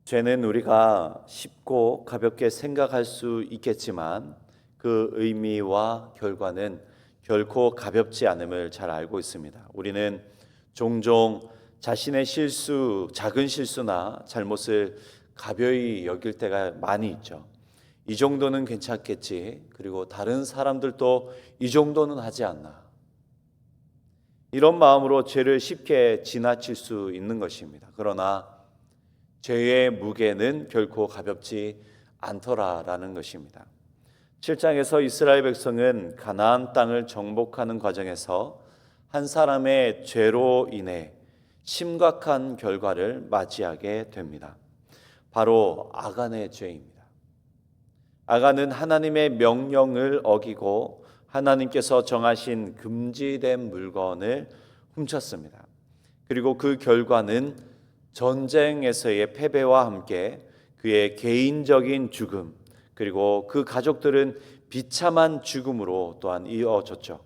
죄는 우리가 쉽고 가볍게 생각할 수 있겠지만 그 의미와 결과는 결코 가볍지 않음을 잘 알고 있습니다. 우리는 종종 자신의 실수, 작은 실수나 잘못을 가벼이 여길 때가 많이 있죠. 이 정도는 괜찮겠지. 그리고 다른 사람들도 이 정도는 하지 않나. 이런 마음으로 죄를 쉽게 지나칠 수 있는 것입니다. 그러나 죄의 무게는 결코 가볍지 않더라라는 것입니다. 7장에서 이스라엘 백성은 가나안 땅을 정복하는 과정에서 한 사람의 죄로 인해 심각한 결과를 맞이하게 됩니다. 바로 아간의 죄입니다. 아간은 하나님의 명령을 어기고 하나님께서 정하신 금지된 물건을 훔쳤습니다. 그리고 그 결과는 전쟁에서의 패배와 함께 그의 개인적인 죽음, 그리고 그 가족들은 비참한 죽음으로 또한 이어졌죠.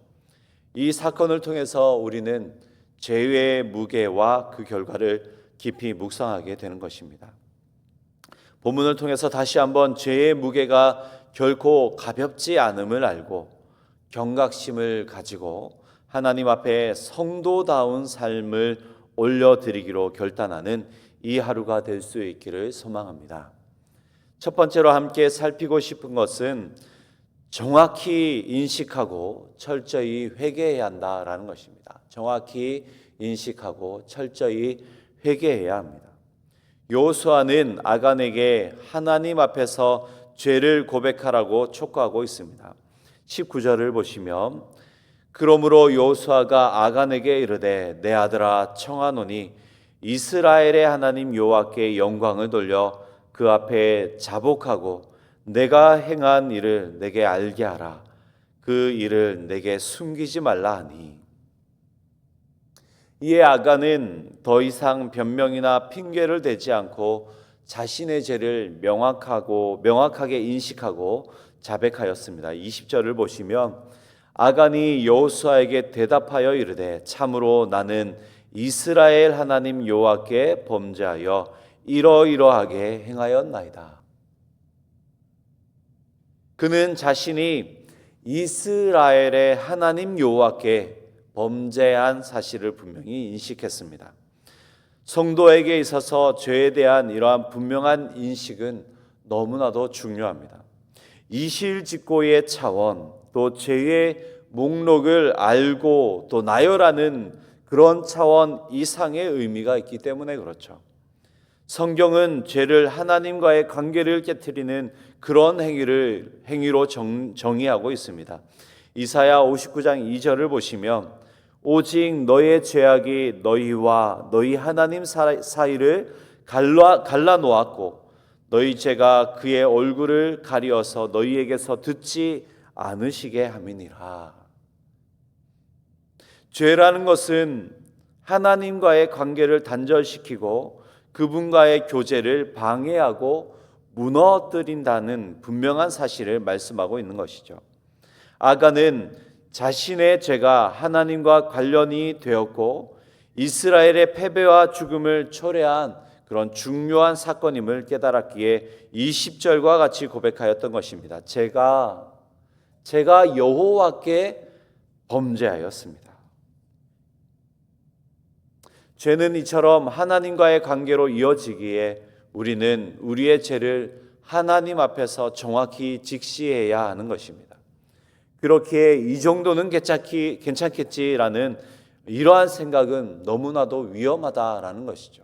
이 사건을 통해서 우리는 죄의 무게와 그 결과를 깊이 묵상하게 되는 것입니다. 본문을 통해서 다시 한번 죄의 무게가 결코 가볍지 않음을 알고 경각심을 가지고 하나님 앞에 성도다운 삶을 올려드리기로 결단하는 이 하루가 될 수 있기를 소망합니다. 첫 번째로 함께 살피고 싶은 것은 정확히 인식하고 철저히 회개해야 한다라는 것입니다. 정확히 인식하고 철저히 회개해야 합니다. 여호수아는 아간에게 하나님 앞에서 죄를 고백하라고 촉구하고 있습니다. 19절을 보시면 그러므로 여호수아가 아간에게 이르되 내 아들아 청하노니 이스라엘의 하나님 여호와께 영광을 돌려 그 앞에 자복하고 내가 행한 일을 내게 알게 하라. 그 일을 내게 숨기지 말라 하니. 이에 아간은 더 이상 변명이나 핑계를 대지 않고 자신의 죄를 명확하게 인식하고 자백하였습니다. 20절을 보시면 아간이 여호수아에게 대답하여 이르되 참으로 나는 이스라엘 하나님 여호와께 범죄하여 이러이러하게 행하였나이다. 그는 자신이 이스라엘의 하나님 여호와께 범죄한 사실을 분명히 인식했습니다. 성도에게 있어서 죄에 대한 이러한 분명한 인식은 너무나도 중요합니다. 이실직고의 차원, 또 죄의 목록을 알고 또 나열하는 그런 차원 이상의 의미가 있기 때문에 그렇죠. 성경은 죄를 하나님과의 관계를 깨트리는 그런 행위로 정의하고 있습니다. 이사야 59장 2절을 보시면 오직 너의 죄악이 너희와 너희 하나님 사이를 갈라 놓았고 너희 죄가 그의 얼굴을 가리어서 너희에게서 듣지 않으시게 함이니라. 죄라는 것은 하나님과의 관계를 단절시키고 그분과의 교제를 방해하고 무너뜨린다는 분명한 사실을 말씀하고 있는 것이죠. 아간은 자신의 죄가 하나님과 관련이 되었고 이스라엘의 패배와 죽음을 초래한 그런 중요한 사건임을 깨달았기에 20절과 같이 고백하였던 것입니다. 제가 여호와께 범죄하였습니다. 죄는 이처럼 하나님과의 관계로 이어지기에 우리는 우리의 죄를 하나님 앞에서 정확히 직시해야 하는 것입니다. 그렇게 이 정도는 괜찮겠지라는 이러한 생각은 너무나도 위험하다라는 것이죠.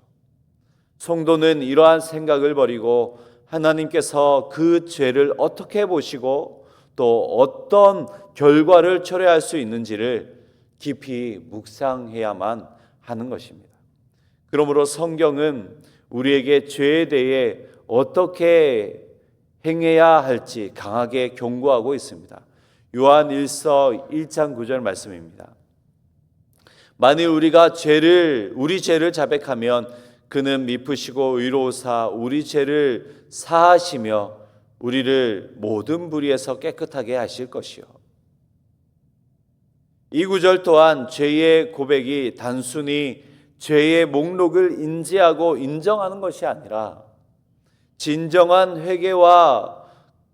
성도는 이러한 생각을 버리고 하나님께서 그 죄를 어떻게 보시고 또 어떤 결과를 초래할 수 있는지를 깊이 묵상해야만 하는 것입니다. 그러므로 성경은 우리에게 죄에 대해 어떻게 행해야 할지 강하게 경고하고 있습니다. 요한 1서 1장 9절 말씀입니다. 만일 우리가 우리 죄를 자백하면 그는 미쁘시고 의로우사 우리 죄를 사하시며 우리를 모든 불의에서 깨끗하게 하실 것이요. 이 구절 또한 죄의 고백이 단순히 죄의 목록을 인지하고 인정하는 것이 아니라 진정한 회개와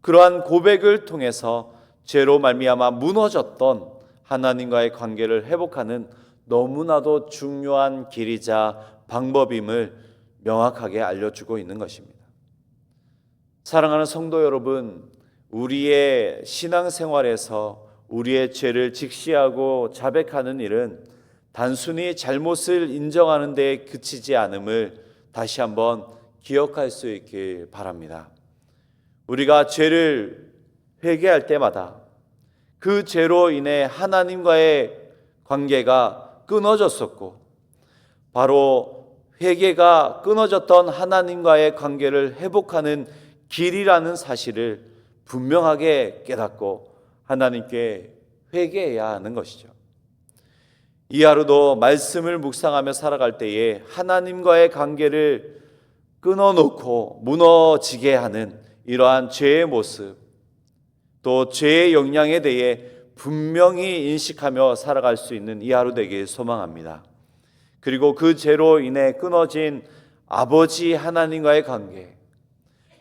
그러한 고백을 통해서 죄로 말미암아 무너졌던 하나님과의 관계를 회복하는 너무나도 중요한 길이자 방법임을 명확하게 알려주고 있는 것입니다. 사랑하는 성도 여러분, 우리의 신앙생활에서 우리의 죄를 직시하고 자백하는 일은 단순히 잘못을 인정하는 데 그치지 않음을 다시 한번 기억할 수 있길 바랍니다. 우리가 죄를 회개할 때마다 그 죄로 인해 하나님과의 관계가 끊어졌었고, 바로 회개가 끊어졌던 하나님과의 관계를 회복하는 길이라는 사실을 분명하게 깨닫고 하나님께 회개해야 하는 것이죠. 이 하루도 말씀을 묵상하며 살아갈 때에 하나님과의 관계를 끊어놓고 무너지게 하는 이러한 죄의 모습, 또 죄의 영향에 대해 분명히 인식하며 살아갈 수 있는 이 하루 되길 소망합니다. 그리고 그 죄로 인해 끊어진 아버지 하나님과의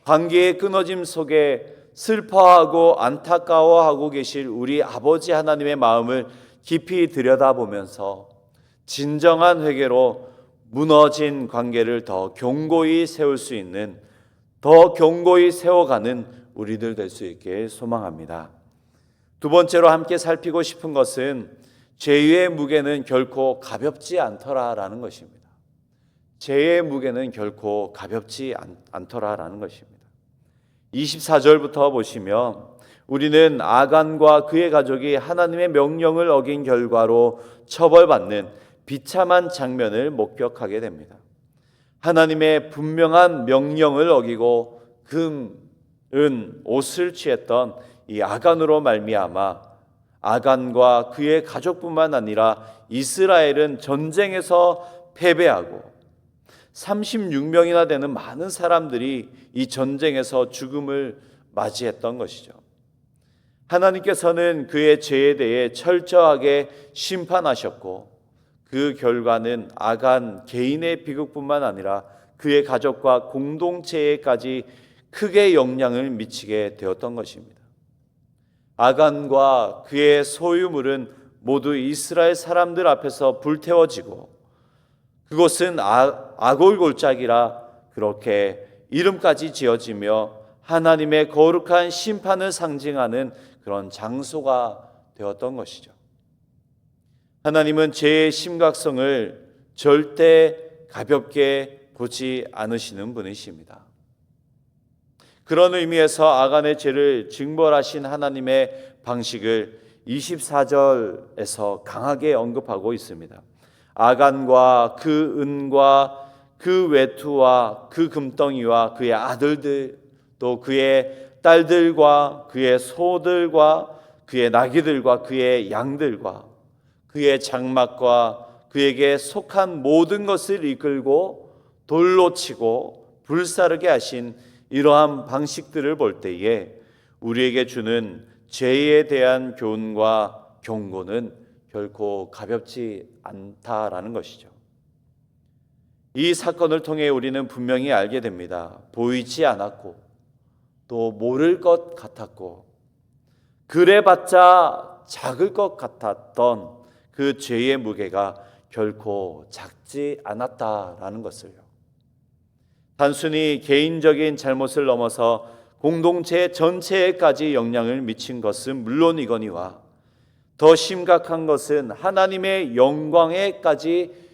관계의 끊어짐 속에 슬퍼하고 안타까워하고 계실 우리 아버지 하나님의 마음을 깊이 들여다보면서 진정한 회개로 무너진 관계를 더 견고히 세울 수 있는, 더 견고히 세워가는 우리들 될 수 있게 소망합니다. 두 번째로 함께 살피고 싶은 것은 죄의 무게는 결코 가볍지 않더라라는 것입니다. 죄의 무게는 결코 가볍지 않더라라는 것입니다. 24절부터 보시면 우리는 아간과 그의 가족이 하나님의 명령을 어긴 결과로 처벌받는 비참한 장면을 목격하게 됩니다. 하나님의 분명한 명령을 어기고 금, 은, 옷을 취했던 이 아간으로 말미암아 아간과 그의 가족뿐만 아니라 이스라엘은 전쟁에서 패배하고 36명이나 되는 많은 사람들이 이 전쟁에서 죽음을 맞이했던 것이죠. 하나님께서는 그의 죄에 대해 철저하게 심판하셨고, 그 결과는 아간 개인의 비극뿐만 아니라 그의 가족과 공동체에까지 크게 영향을 미치게 되었던 것입니다. 아간과 그의 소유물은 모두 이스라엘 사람들 앞에서 불태워지고, 그곳은 아골골짜기라 그렇게 이름까지 지어지며 하나님의 거룩한 심판을 상징하는 그런 장소가 되었던 것이죠. 하나님은 죄의 심각성을 절대 가볍게 보지 않으시는 분이십니다. 그런 의미에서 아간의 죄를 징벌하신 하나님의 방식을 24절에서 강하게 언급하고 있습니다. 아간과 그 은과 그 외투와 그 금덩이와 그의 아들들, 또 그의 딸들과 그의 소들과 그의 나귀들과 그의 양들과 그의 장막과 그에게 속한 모든 것을 이끌고 돌로 치고 불사르게 하신 이러한 방식들을 볼 때에 우리에게 주는 죄에 대한 교훈과 경고는 결코 가볍지 않다라는 것이죠. 이 사건을 통해 우리는 분명히 알게 됩니다. 보이지 않았고 또 모를 것 같았고 그래봤자 작을 것 같았던 그 죄의 무게가 결코 작지 않았다라는 것을요. 단순히 개인적인 잘못을 넘어서 공동체 전체에까지 영향을 미친 것은 물론이거니와 더 심각한 것은 하나님의 영광에까지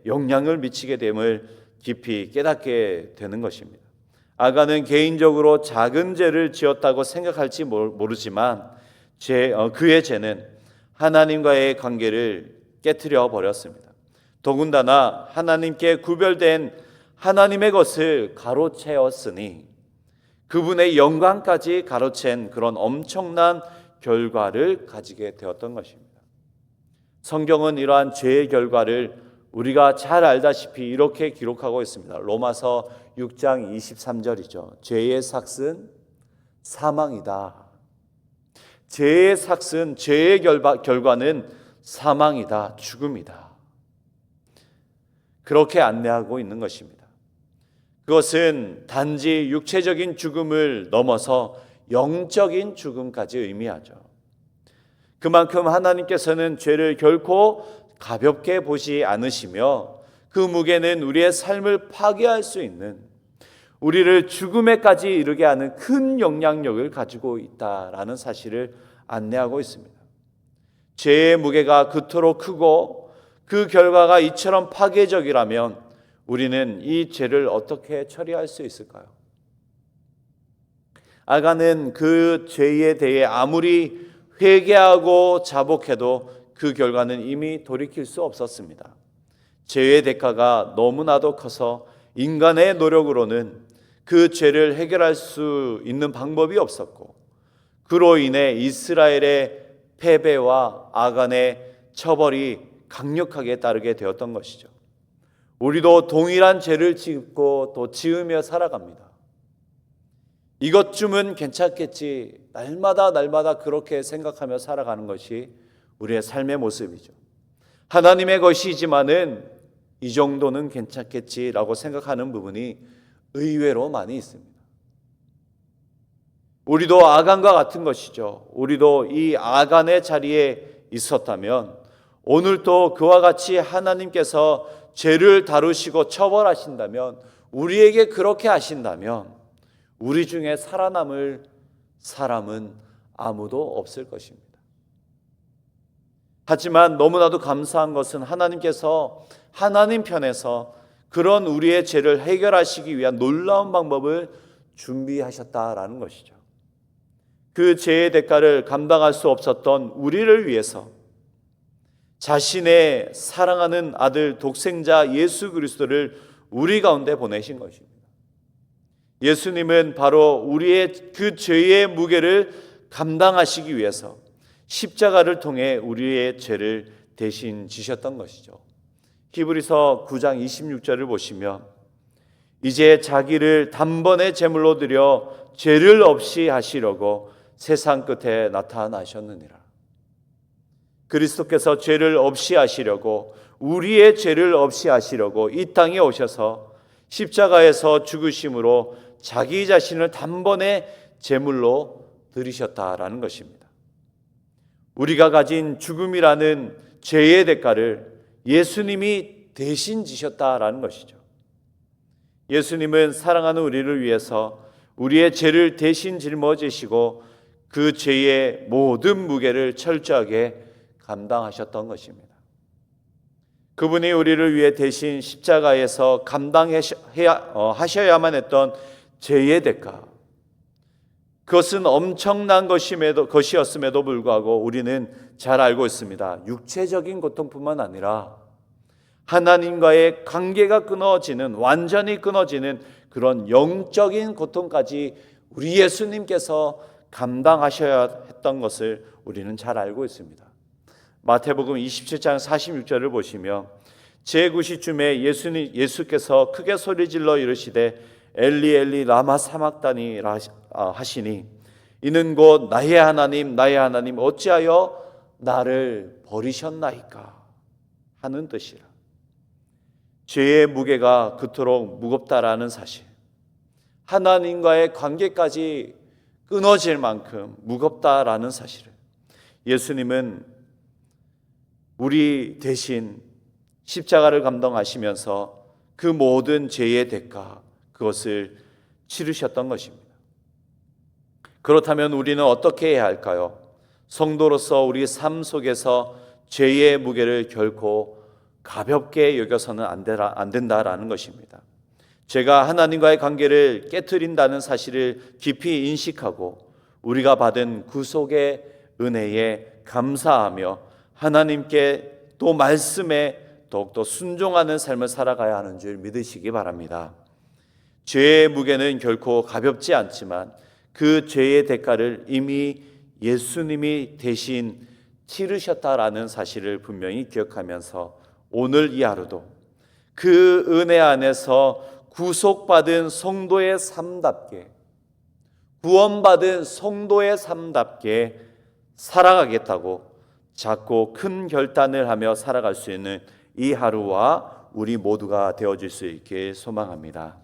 영향을 미치게 됨을 깊이 깨닫게 되는 것입니다. 아간은 개인적으로 작은 죄를 지었다고 생각할지 모르지만 그의 죄는 하나님과의 관계를 깨트려 버렸습니다. 더군다나 하나님께 구별된 하나님의 것을 가로채었으니 그분의 영광까지 가로챈 그런 엄청난 결과를 가지게 되었던 것입니다. 성경은 이러한 죄의 결과를 우리가 잘 알다시피 이렇게 기록하고 있습니다. 로마서 6장 23절이죠. 죄의 삭은 사망이다. 죄의 삭은, 죄의 결과는 사망이다, 죽음이다. 그렇게 안내하고 있는 것입니다. 그것은 단지 육체적인 죽음을 넘어서 영적인 죽음까지 의미하죠. 그만큼 하나님께서는 죄를 결코 가볍게 보지 않으시며 그 무게는 우리의 삶을 파괴할 수 있는, 우리를 죽음에까지 이르게 하는 큰 영향력을 가지고 있다라는 사실을 안내하고 있습니다. 죄의 무게가 그토록 크고 그 결과가 이처럼 파괴적이라면 우리는 이 죄를 어떻게 처리할 수 있을까요? 아간은 그 죄에 대해 아무리 회개하고 자복해도 그 결과는 이미 돌이킬 수 없었습니다. 죄의 대가가 너무나도 커서 인간의 노력으로는 그 죄를 해결할 수 있는 방법이 없었고, 그로 인해 이스라엘의 패배와 아간의 처벌이 강력하게 따르게 되었던 것이죠. 우리도 동일한 죄를 짓고 또 지으며 살아갑니다. 이것쯤은 괜찮겠지, 날마다 그렇게 생각하며 살아가는 것이 우리의 삶의 모습이죠. 하나님의 것이지만은 이 정도는 괜찮겠지라고 생각하는 부분이 의외로 많이 있습니다. 우리도 아간과 같은 것이죠. 우리도 이 아간의 자리에 있었다면 오늘도 그와 같이 하나님께서 죄를 다루시고 처벌하신다면, 우리에게 그렇게 하신다면 우리 중에 살아남을 사람은 아무도 없을 것입니다. 하지만 너무나도 감사한 것은 하나님께서 하나님 편에서 그런 우리의 죄를 해결하시기 위한 놀라운 방법을 준비하셨다라는 것이죠. 그 죄의 대가를 감당할 수 없었던 우리를 위해서 자신의 사랑하는 아들 독생자 예수 그리스도를 우리 가운데 보내신 것입니다. 예수님은 바로 우리의 그 죄의 무게를 감당하시기 위해서 십자가를 통해 우리의 죄를 대신 지셨던 것이죠. 히브리서 9장 26절을 보시면 이제 자기를 단번에 제물로 드려 죄를 없이 하시려고 세상 끝에 나타나셨느니라. 그리스도께서 죄를 없이 하시려고, 우리의 죄를 없이 하시려고 이 땅에 오셔서 십자가에서 죽으심으로 자기 자신을 단번에 제물로 드리셨다라는 것입니다. 우리가 가진 죽음이라는 죄의 대가를 예수님이 대신 지셨다라는 것이죠. 예수님은 사랑하는 우리를 위해서 우리의 죄를 대신 짊어지시고 그 죄의 모든 무게를 철저하게 감당하셨던 것입니다. 그분이 우리를 위해 대신 십자가에서 감당하셔야만 했던 죄의 대가, 그것은 엄청난 것이었음에도 불구하고 우리는 잘 알고 있습니다. 육체적인 고통뿐만 아니라 하나님과의 관계가 끊어지는, 완전히 끊어지는 그런 영적인 고통까지 우리 예수님께서 감당하셔야 했던 것을 우리는 잘 알고 있습니다. 마태복음 27장 46절을 보시면 제9시쯤에 예수께서 크게 소리질러 이르시되 엘리 엘리 라마 사막다니 하시니 이는 곧 나의 하나님 나의 하나님 어찌하여 나를 버리셨나이까 하는 뜻이라. 죄의 무게가 그토록 무겁다라는 사실, 하나님과의 관계까지 끊어질 만큼 무겁다라는 사실을 예수님은 우리 대신 십자가를 감당하시면서 그 모든 죄의 대가, 그것을 치르셨던 것입니다. 그렇다면 우리는 어떻게 해야 할까요? 성도로서 우리 삶 속에서 죄의 무게를 결코 가볍게 여겨서는 안 된다라는 것입니다. 죄가 하나님과의 관계를 깨트린다는 사실을 깊이 인식하고 우리가 받은 구속의 은혜에 감사하며 하나님께 또 말씀에 더욱더 순종하는 삶을 살아가야 하는 줄 믿으시기 바랍니다. 죄의 무게는 결코 가볍지 않지만 그 죄의 대가를 이미 예수님이 대신 치르셨다라는 사실을 분명히 기억하면서 오늘 이 하루도 그 은혜 안에서 구속받은 성도의 삶답게, 구원받은 성도의 삶답게 살아가겠다고 작고 큰 결단을 하며 살아갈 수 있는 이 하루와 우리 모두가 되어질 수 있게 소망합니다.